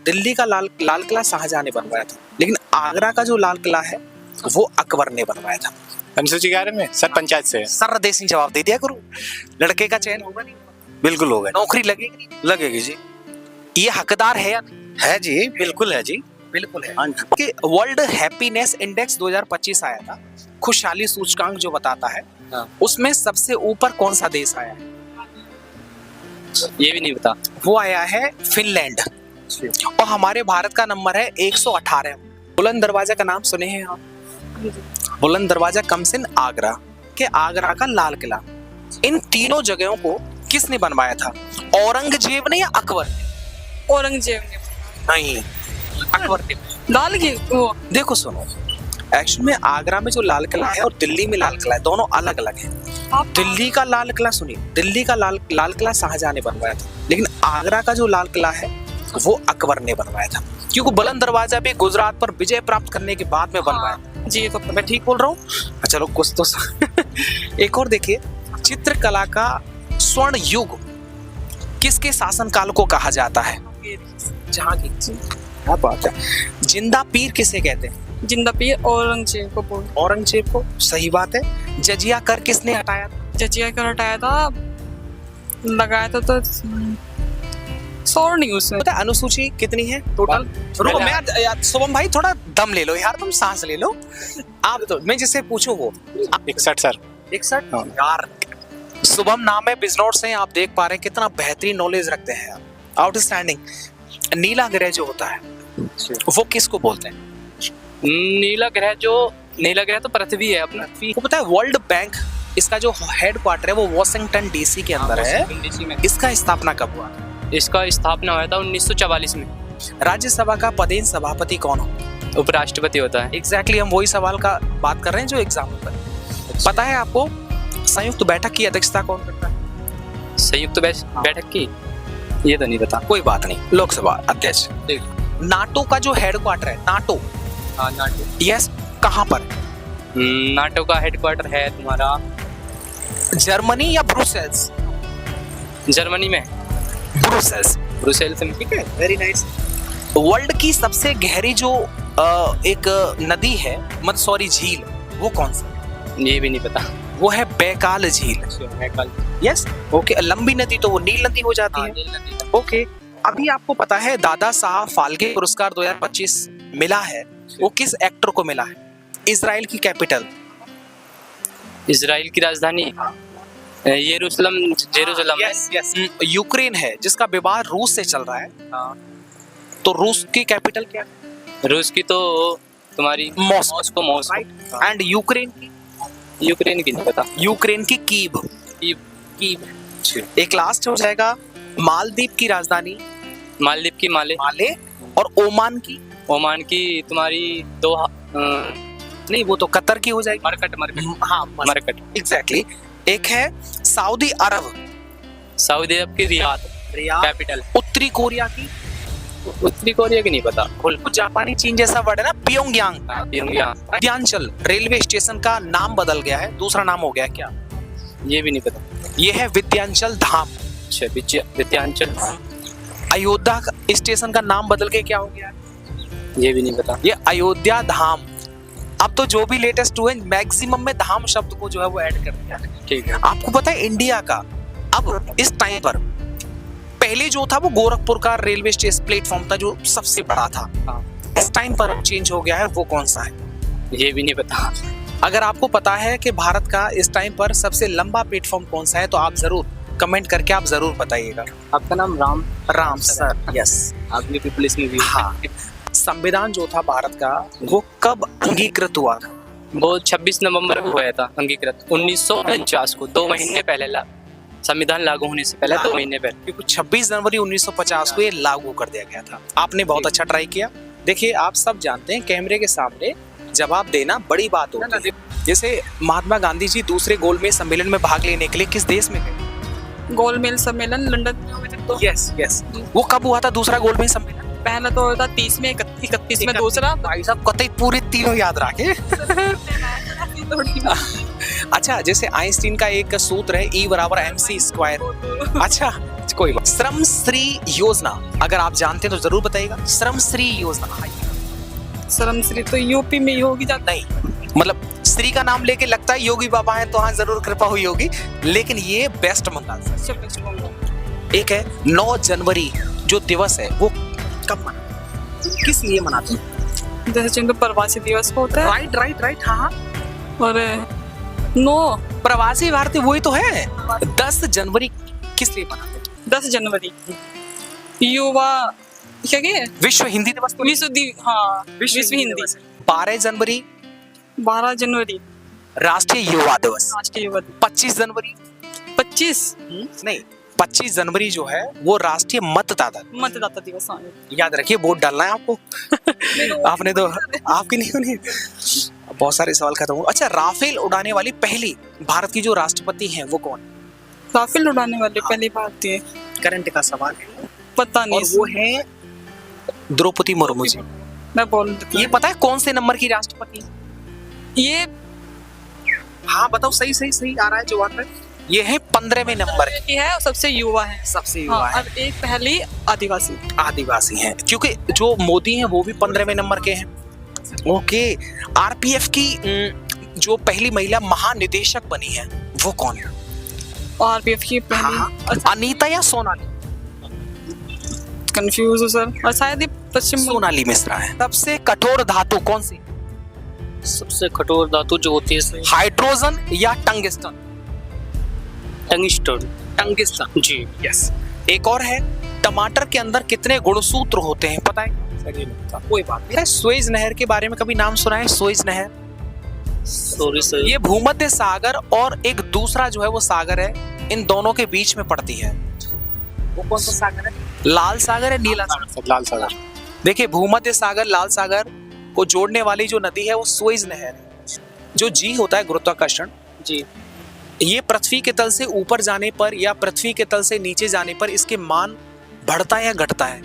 दिल्ली का लाल किला शाहजहां ने बनवाया था, लेकिन आगरा का जो लाल किला है वो अकबर ने बनवाया था। अनुसूची 11 में सर पंचायत से है। सर देसी जवाब दे दिया करूं, लड़के का चयन होगा नहीं? बिल्कुल होगा। नौकरी लगेगी? लगेगी जी। ये हकदार है या नहीं? है जी, बिल्कुल है जी, बिल्कुल है। हाँ जी। कि वर्ल्ड हैप्पीनेस इंडेक्स 2025 आया था, खुशहाली सूचकांक जो बताता है, उसमें सबसे ऊपर कौन सा देश आया है? ये भी नहीं पता। वो आया है फिनलैंड, और हमारे भारत का नंबर है 118। बुलंद दरवाजा का नाम सुने हैं आप? बुलंद दरवाजा कम्स इन आगरा, के आगरा का लाल किला। इन तीनों जगहों को किसने बनवाया था? औरंगजेब ने या अकबर ने? औरंगजेब ने। नहीं, अकबर ने। लाल की वो देखो सुनो, एक्चुअल में आगरा में जो लाल किला है और दिल्ली में लाल किला है, दोनों अलग अलग है। दिल्ली का लाल किला सुनिए, दिल्ली का लाल किला शाहजहां ने बनवाया था, लेकिन आगरा का जो लाल किला है वो अकबर ने बनवाया था, क्योंकि बुलंद दरवाजा भी गुजरात पर विजय प्राप्त करने के बाद में बनवाया। जी, तो मैं ठीक बोल रहा हूँ? चलो कुछ तो एक और देखिए, चित्रकला का स्वर्ण युग किसके शासनकाल को कहा जाता है? जहांगीर। क्या बात है। जिंदा पीर किसे कहते हैं? जिंदा पीर औरंगजेब को बोल। औरंगजेब को, सही बात है। जजिया कर किसने हटाया था? जजिया कर हटाया था, लगाया था तो सौर नहीं उसमें। पता है अनुसूची कितनी है टोटल? रुको मैं यार शुभम भाई थोड़ा दम ले लो यार, तुम सांस ले लो। आप तो मैं जिससे पूछूं वो 61 सर। 61 यार। शुभम नाम है, बिजनौर से आप देख पा रहे हैं कितना बेहतरीन नॉलेज रखते हैं आप, आउटस्टैंडिंग। नीला ग्रह जो होता है वो किसको बोलते हैं? नीला ग्रह तो पृथ्वी है अपना। आपको पता है वर्ल्ड बैंक इसका जो हेडक्वार्टर है वो वॉशिंगटन डीसी के अंदर है। डीसी में। इसका स्थापना कब हुआ? इसका स्थापना हुआ था 1944 में। राज्यसभा का पदेन सभापति कौन हो? उपराष्ट्रपति होता है। एग्जैक्टली हम वही सवाल का बात कर रहे हैं जो एग्जाम में पता है आपको। संयुक्त बैठक की अध्यक्षता कौन करता है? संयुक्त बैठक की ये तो नहीं पता। कोई बात नहीं, लोकसभा अध्यक्ष। नाटो का जो हेडक्वार्टर है, नाटो। हाँ, नाटो। यस, कहाँ पर? नाटो का हेडक्वार्टर है तुम्हारा जर्मनी या ब्रुसेल्स? जर्मनी में। ब्रुसेल्स में, ठीक है, वेरी नाइस। वर्ल्ड की सबसे गहरी जो एक नदी है, मत सॉरी झील, वो कौन सा? ये भी नहीं पता। वो है बैकाल झील। Yes, okay. लंबी नदी तो वो नील नदी हो जाती है। ओके, अभी आपको पता है दादा साहब फाल्के पुरस्कार 2025 मिला है, वो किस एक्टर को मिला है? इजराइल की कैपिटल? इजराइल की राजधानी जेरूसलम है। यूक्रेन है जिसका विवाद रूस से चल रहा है। तो रूस की कैपिटल क्या है? रूस की तो तुम्हारी मॉस्को। एंड यूक्रेन की? यूक्रेन की नहीं पता। यूक्रेन की कीव। एक लास्ट हो जाएगा, मालदीव की राजधानी? मालदीव की माले। और ओमान की? ओमान की तुम्हारी दोहा। नहीं, वो तो कतर की हो जाएगी। मरकट। एग्जैक्टली। एक है सऊदी अरब। सऊदी अरब की रियाद कैपिटल। उत्तरी कोरिया की? उत्तरी कोरिया की नहीं पता। जापानी चीन जैसा वर्ड है ना, प्योंगयांग। विद्यांचल रेलवे स्टेशन का नाम बदल गया है, दूसरा नाम हो गया क्या? ये भी नहीं पता। ये है विद्यांचल धाम। अच्छा, विद्यांचल। अयोध्या स्टेशन का नाम बदल के क्या हो गया? ये भी नहीं पता। ये अयोध्या धाम। अब तो जो भी लेटेस्ट हुए मैक्सिमम में धाम शब्द को जो है वो ऐड कर दिया। ठीक है। आपको पता है इंडिया का अब इस टाइम पर, पहले जो था वो गोरखपुर का रेलवे स्टेशन प्लेटफॉर्म था जो सबसे बड़ा था। इस टाइम पर चेंज हो गया है, वो कौन सा है? ये भी नहीं पता। अगर आपको पता है कि भारत का इस टाइम पर सबसे लंबा प्लेटफॉर्म कौन सा है तो आप जरूर कमेंट करके आप जरूर बताइएगा। आपका नाम राम सर। यस, आपने भी पुलिस में भी। हाँ। संविधान जो था भारत का वो कब अंगीकृत हुआ था? वो 26 नवंबर को हुआ था अंगीकृत, 1949 को, 2 महीने पहले। संविधान लागू होने से पहले 2 महीने पहले, क्योंकि 26 जनवरी 1950 को ये लागू कर दिया गया था। आपने बहुत अच्छा ट्राई किया। देखिए, आप सब जानते हैं कैमरे के सामने जवाब देना बड़ी बात होती है। जैसे महात्मा गांधी जी दूसरे गोलमेज सम्मेलन में भाग लेने के लिए किस देश में गए? गोलमेज सम्मेलन लंदन में हुए थे। तो यस। वो कब हुआ था दूसरा गोलमेज सम्मेलन? पहला तो था 30 में, 31 में दूसरा। भाई साहब कतई पूरे तीनों याद रखे। अच्छा, जैसे आइंस्टीन का एक सूत्र है E = mc²। अच्छा, कोई बात। श्रम श्री योजना अगर आप जानते हैं तो जरूर बताइएगा। श्रम श्री योजना श्रम श्री तो यूपी में ही होगी जाता नहीं, मतलब श्री का नाम लेके लगता है योगी बाबा हैं तो हाँ जरूर कृपा हुई होगी, लेकिन ये वेस्ट बंगाल से। एक है 9 जनवरी जो दिवस है वो कब मनाते हैं, किस लिए मनाते हैं? जैसे चिंटू प्रवासी दिवस को होता है। राइट राइट राइट, हाँ। और 9 प्रवासी भारतीय वही तो है। 10 जनवरी किस लिए मनाते हैं? 10 जनवरी युवा क्या क्या है? विश्व हिंदी दिवस तो हाँ विश्व हिंदी। 12 जनवरी 12 जनवरी राष्ट्रीय युवा दिवस। राष्ट्रीय युवा दिवस। 25 जनवरी 25 नहीं, 25 जनवरी जो है वो राष्ट्रीय मतदाता दिवस। हाँ याद रखिए, वोट डालना है आपको। आपने तो आपकी नहीं सुनी। बहुत सारे सवाल खत्म हो। अच्छा, राफेल उड़ाने वाली पहली भारत की जो राष्ट्रपति हैं वो कौन? राफेल उड़ाने वाले पहली भारतीय, करंट का सवाल है, पता नहीं। और वो है द्रौपदी मुर्मू जी। मैं बोल देती ये पता है कौन से नंबर की राष्ट्रपति? ये हाँ बताओ, सही सही सही आ रहा है जवाब में। ये है 15वें नंबर की। है और सबसे युवा है। सबसे युवा हाँ, है। और एक पहली आदिवासी आदिवासी हैं, क्योंकि जो मोदी हैं वो भी 15वें नंबर के हैं। ओके, आरपीएफ की जो पहली महिला महानिदेशक बनी है वो कौन है? आरपीएफ की पहली। हाँ, अनीता या सोनाली? कंफ्यूज हूँ सर, और शायद ये पश्चिम सोनाली मिश्रा है। सबसे कठोर धातु कौन सी? सबसे कठोर धातु जो होती है हाइड्रोजन या टंगस्टन? टंगस्टन। टंगस्टन जी। यस। एक और है, टमाटर के अंदर कितने गुणसूत्र होते हैं पता है? कोई बात नहीं। सुएज नहर के बारे में कभी नाम सुना है? सुएज नहर सॉरी सर, ये भूमध्य सागर और एक दूसरा जो है वो सागर है, इन दोनों के बीच में पड़ती है। वो कौन सा सागर है? लाल सागर है, नीला सागर? लाल सागर। देखिए, भूमध्य सागर लाल सागर को जोड़ने वाली जो नदी है वो सुएज नहर है। जो जी होता है गुरुत्वाकर्षण जी, ये पृथ्वी के तल से ऊपर जाने पर या पृथ्वी के तल से नीचे जाने पर इसके मान बढ़ता है या घटता है?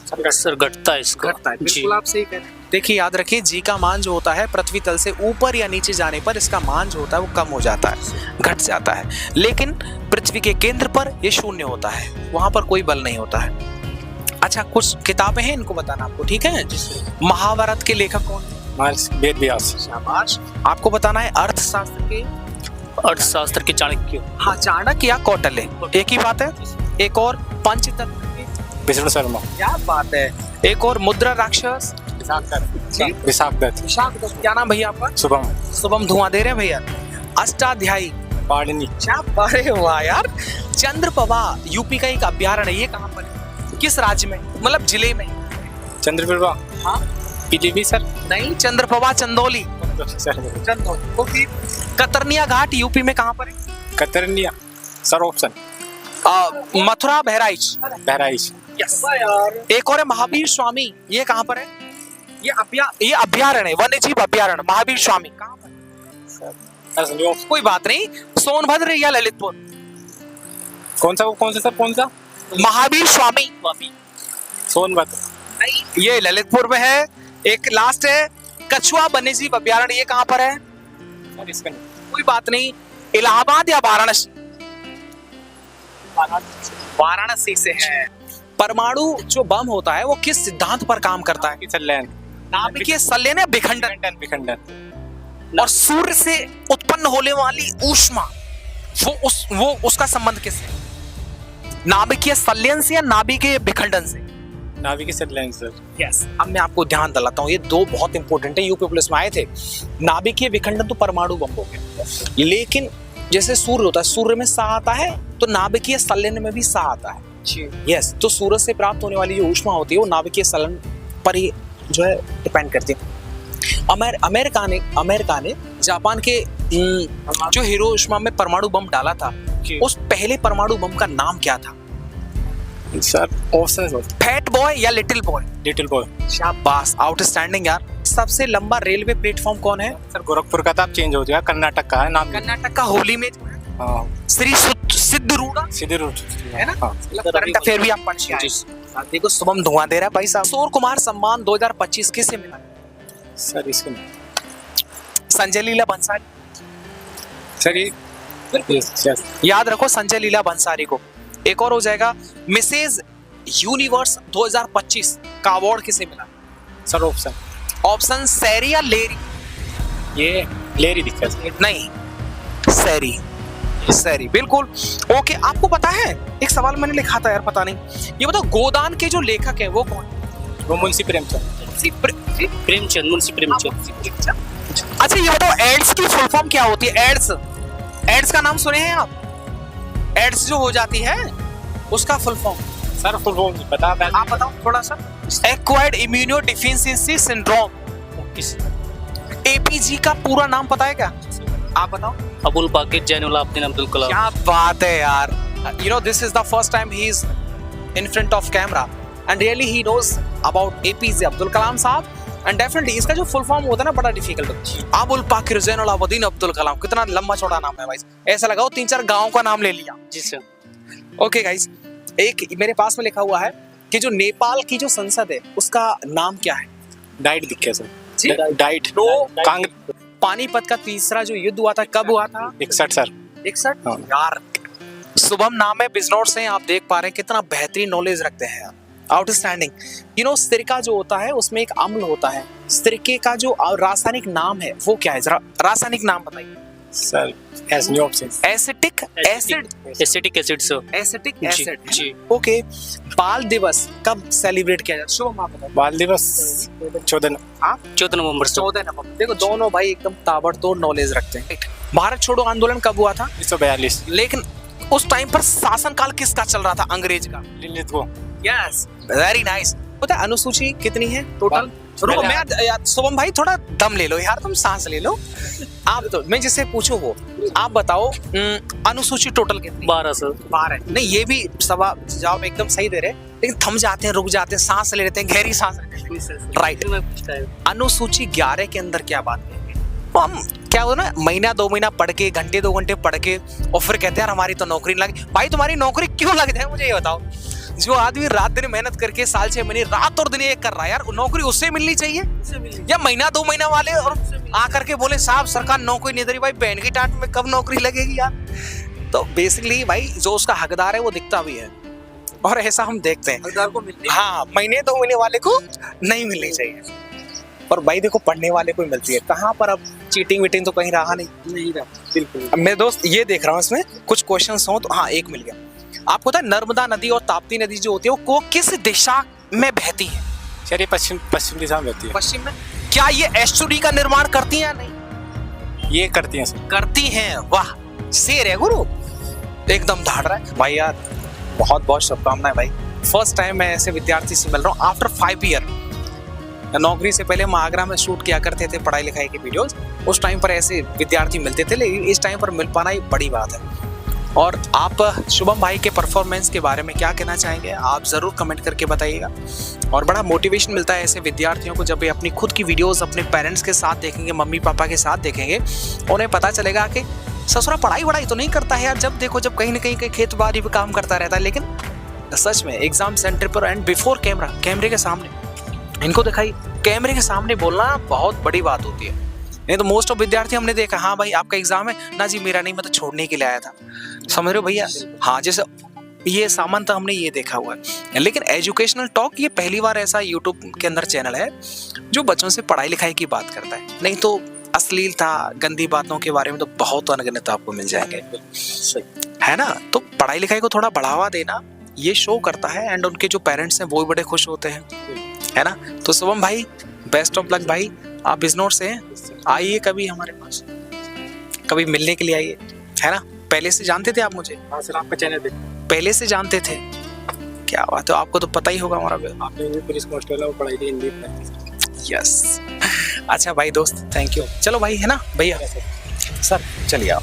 सर घटता है इसका। घटता है, जी। बिल्कुल आप सही कह रहे हैं। देखिए याद रखिए, जी का मान जो होता है पृथ्वी तल से ऊपर या नीचे जाने पर इसका मान जो होता है वो कम हो जाता है, घट जाता है। लेकिन पृथ्वी के केंद्र पर ये 0 होता है, वहां पर कोई बल नहीं होता है। अच्छा, कुछ किताबें हैं, इनको बताना आपको, ठीक है? महाभारत के लेखक कौन है? वेद व्यास। शाबाश। आपको बताना है अर्थशास्त्र के? अर्थशास्त्र के चाणक्य। हाँ, चाणक्य या कौटिल्य, एक ही बात है। एक और पंचतत्व के? विष्णु शर्मा। क्या बात है। एक और मुद्रा राक्षस? विशाख दत्त। क्या नाम भैया आपका? शुभम। शुभम धुआं दे रहे हैं भैया। अष्टाध्यायी? पाणिनि। क्या अरे वाह यार। चंद्रप्रभा यूपी का एक अभ्यारण्य, ये कहाँ पर है? किस राज्य में, मतलब जिले में? चंद्रप्रभा। हाँ, पीलीभीत सर। नहीं, चंद्रप्रभा चंदौली। चंदौली। ओके। कतरनिया घाट यूपी में कहाँ पर है? कतरनिया sir, option. Mathura Bahraich? Bahraich. Yes. एक और है महावीर स्वामी, ये कहाँ पर है? ये अभ्यारण्य, वन्य जीव अभ्यारण्य महावीर स्वामी कहाँ पर है? कोई बात नहीं। सोनभद्र या ललितपुर? कौन सा सर, कौन सा? महावीर स्वामी सोनभद्र। नहीं, ये ललितपुर में है। एक लास्ट है, कछुआ वन्य जीव अभ्यारण्य, ये कहाँ पर है? कोई बात नहीं। इलाहाबाद या वाराणसी? वाराणसी से है। परमाणु जो बम होता है वो किस सिद्धांत पर काम करता है? नाभिकीय संलयन या विखंडन? और सूर्य से उत्पन्न होने वाली ऊष्मा वो उसका संबंध किससे? नाभिकीय संलयन से या नाभिकीय विखंडन से? नाभिकीय संलयन सर। यस। अब मैं आपको ध्यान दिलाता हूँ, ये दो बहुत इंपॉर्टेंट है, यूपी पुलिस में आए थे। नाभिकीय विखंडन तो परमाणु बम हो गया, लेकिन जैसे सूर्य होता है, सूर्य में सा आता है तो नाभिकीय संलयन में भी सा आता है। यस। तो सूरज से प्राप्त होने वाली जो ऊष्मा होती है वो नाभिकीय संलयन पर ही जो है डिपेंड करती है। अमेरिका ने जापान के जो हिरोशिमा में परमाणु बम डाला था, उस पहले परमाणु बम का नाम क्या था सर? ऑप्शन। फैट बॉय या लिटिल बॉय? Little boy. शाबाश, आउटस्टैंडिंग यार। सबसे लंबा रेलवे प्लेटफॉर्म कौन है? सर गोरखपुर का था, अब चेंज हो गया, कर्नाटक का है नाम। कर्नाटक का होली में जो है श्री सिद्धरूढ़ है ना? करंट अफेयर भी आप पढ़ के आए। देखो, शुभम धुआं दे रहा है भाई साहब। किशोर कुमार सम्मान 2025 किसे मिला सर? इसके संजय लीला भंसाली। सर ये याद रखो, संजय लीला भंसाली को। एक और हो जाएगा, मिसेज यूनिवर्स 2025 का अवार्ड किसे मिला? सर ऑप्शन ऑप्शन सैरी या लेरी? ये लेरी दिखा है सर। नहीं, सैरी, सैरी बिल्कुल। ओके, आपको पता है एक सवाल मैंने लिखा था यार, पता नहीं, ये बताओ गोदान के जो लेखक हैं वो कौन? वो मुंशी प्रेमचंद। प्रेमचंद, मुंशी प्रेमचंद। अच्छा ये बताओ एड्स की फुल फॉर्म क्या होती है? एड्स, एड्स का नाम सुने हैं आप? एड्स जो हो जाती है उसका full form sir full form नहीं पता, आप बताओ थोड़ा सा। Acquired immuno deficiency syndrome, APG का पूरा नाम पता है क्या? आप बताओ। अबुल पाकिर जैनुल आबदीन अब्दुल कलाम। क्या बात है यार, you know this is the first time he is in front of camera and really he knows about APJ Abdul Kalam साहब and definitely इसका जो फुल फॉर्म होता है ना बड़ा डिफिकल्ट होता है। अबुल पाकिर जैनुल आबदीन अब्दुल कलाम, कितना लंबा चौड़ा नाम है भाई, ऐसा लगा वो 3-4 गाँव का नाम ले लिया। जी सर। ओके गाइस, एक मेरे पास में लिखा हुआ है कि जो नेपाल की जो संसद है उसका नाम क्या है? डाइट दिखा है जी? Sir. Diet no, Congress. Panipat का तीसरा जो युद्ध हुआ था कब हुआ था? 61 सर। 61। हाँ। यार शुभम नाम है, बिजनौर से आप देख पा रहे हैं कितना बेहतरीन नॉलेज रखते हैं यार, आउटस्टैंडिंग। यू नो सिरका जो होता है उसमें एक अम्ल होता है, सिरके का जो रासायनिक नाम है वो क्या है, जरा रासायनिक नाम बताइए sir. S new option. Acetic acid, acetic acid sir. Acetic जी, एसिड। जी। ओके, बाल दिवस कब सेलिब्रेट किया जाता है? शुभम आप बताओ। बाल दिवस 14 आप 14 नवंबर से। 14 नवंबर। देखो दोनों भाई एकदम ताबड़तोड़ नॉलेज रखते हैं। भारत छोड़ो आंदोलन कब हुआ था? 1942। लेकिन उस टाइम पर शासनकाल किसका चल रहा था? अंग्रेज का। लिलित को। Yes, very nice. पता है अनुसूची कितनी है टोटल? रुको मैं यार, शुभम भाई थोड़ा दम ले लो यार, तुम सांस ले लो। आप तो मैं जिससे पूछूं वो आप बताओ, अनुसूची टोटल कितनी? 12 सर। 12। नहीं, ये भी सवाल जवाब एकदम सही दे रहे, लेकिन थम जाते हैं, रुक जाते हैं, सांस ले लेते हैं, गहरी सांस लेते हैं। राइट। अनुसूची 11 के अंदर क्या बात है? वो हम क्या हो ना, महीना 2 महीना पढ़ के, घंटे 2 घंटे पढ़ के और फिर कहते हैं यार हमारी तो नौकरी नहीं लगी। भाई तुम्हारी नौकरी क्यों लग जाए मुझे ये बताओ। जो आदमी रात दिन मेहनत करके साल 6 महीने रात और दिन एक कर रहा है यार, नौकरी उससे मिलनी चाहिए या महीना 2 महीना वाले और आकर के बोले साहब सरकार नौकरी नहीं दे रही। भाई बहन की टाट में कब नौकरी लगेगी यार। तो बेसिकली भाई जो उसका हकदार है वो दिखता भी है, और ऐसा हम देखते हैं हकदार को मिलती है। हाँ, महीने 2 महीने वाले को नहीं मिलनी चाहिए, और भाई देखो पढ़ने वाले को मिलती है। कहाँ पर अब चीटिंग वीटिंग तो कहीं रहा नहीं रहा। बिल्कुल। अब मेरे दोस्त ये देख रहा हूँ इसमें कुछ क्वेश्चंस हो तो हाँ एक मिल गया। आपको पता है नर्मदा नदी और ताप्ती नदी जो होती है वो किस दिशा में बहती है? सर ये पश्चिम दिशा में रहती है। पश्चिम में। क्या ये एस्चुरी का निर्माण करती हैं या नहीं? ये करती हैं सर। करती हैं। वाह, शेर है गुरु, एकदम धाड़ रहा है भाई यार। बहुत बहुत शुभकामनाएं भाई। फर्स्ट टाइम मैं ऐसे विद्यार्थी से मिल रहा हूँ आफ्टर 5 ईयर। नौकरी से पहले हम आगरा में शूट किया करते थे पढ़ाई लिखाई की वीडियोस, उस टाइम पर ऐसे विद्यार्थी मिलते थे, लेकिन इस टाइम पर मिल पाना ही बड़ी बात है। और आप शुभम भाई के परफॉर्मेंस के बारे में क्या कहना चाहेंगे आप ज़रूर कमेंट करके बताइएगा। और बड़ा मोटिवेशन मिलता है ऐसे विद्यार्थियों को जब वे अपनी खुद की वीडियोस अपने पेरेंट्स के साथ देखेंगे, मम्मी पापा के साथ देखेंगे, उन्हें पता चलेगा कि ससुरा पढ़ाई वढ़ाई तो नहीं करता है यार, जब देखो जब कहीं ना कहीं खेत बाड़ी पे काम करता रहता है, लेकिन सच में एग्जाम सेंटर पर एंड बिफोर कैमरे के सामने इनको दिखाई, कैमरे के सामने बोलना बहुत बड़ी बात होती है। नहीं तो मोस्ट ऑफ विद्यार्थी हमने देखा, हाँ भाई आपका एग्जाम है ना जी, मेरा नहीं, मैं तो छोड़ने के लिए आया था, समझ रहे हो भैया। हाँ, जैसे ये सामान्यतः हमने ये देखा हुआ है। लेकिन एजुकेशनल टॉक ये पहली बार ऐसा यूट्यूब के अंदर चैनल है जो बच्चों से पढ़ाई लिखाई की बात करता है। नहीं तो अश्लीलता गंदी बातों के बारे में तो बहुत अनगिनत आपको मिल जाएंगे, है ना। तो पढ़ाई लिखाई को थोड़ा बढ़ावा देना ये शो करता है, एंड उनके जो पेरेंट्स हैं वो भी बड़े खुश होते हैं, है ना। तो शुभम भाई बेस्ट ऑफ लक भाई, आप बिजनौर से हैं, आइए कभी हमारे पास, कभी मिलने के लिए आइए, है ना। पहले से जानते थे आप मुझे? हाँ सर, आपका चैनल देख पहले से जानते थे? क्या बात है, आपको तो पता ही होगा हमारा। आपने पुलिस कांस्टेबल वो पढ़ाई की हिंदी में। यस। अच्छा भाई दोस्त, थैंक यू। चलो भाई, है ना भैया, सर चलिए आप।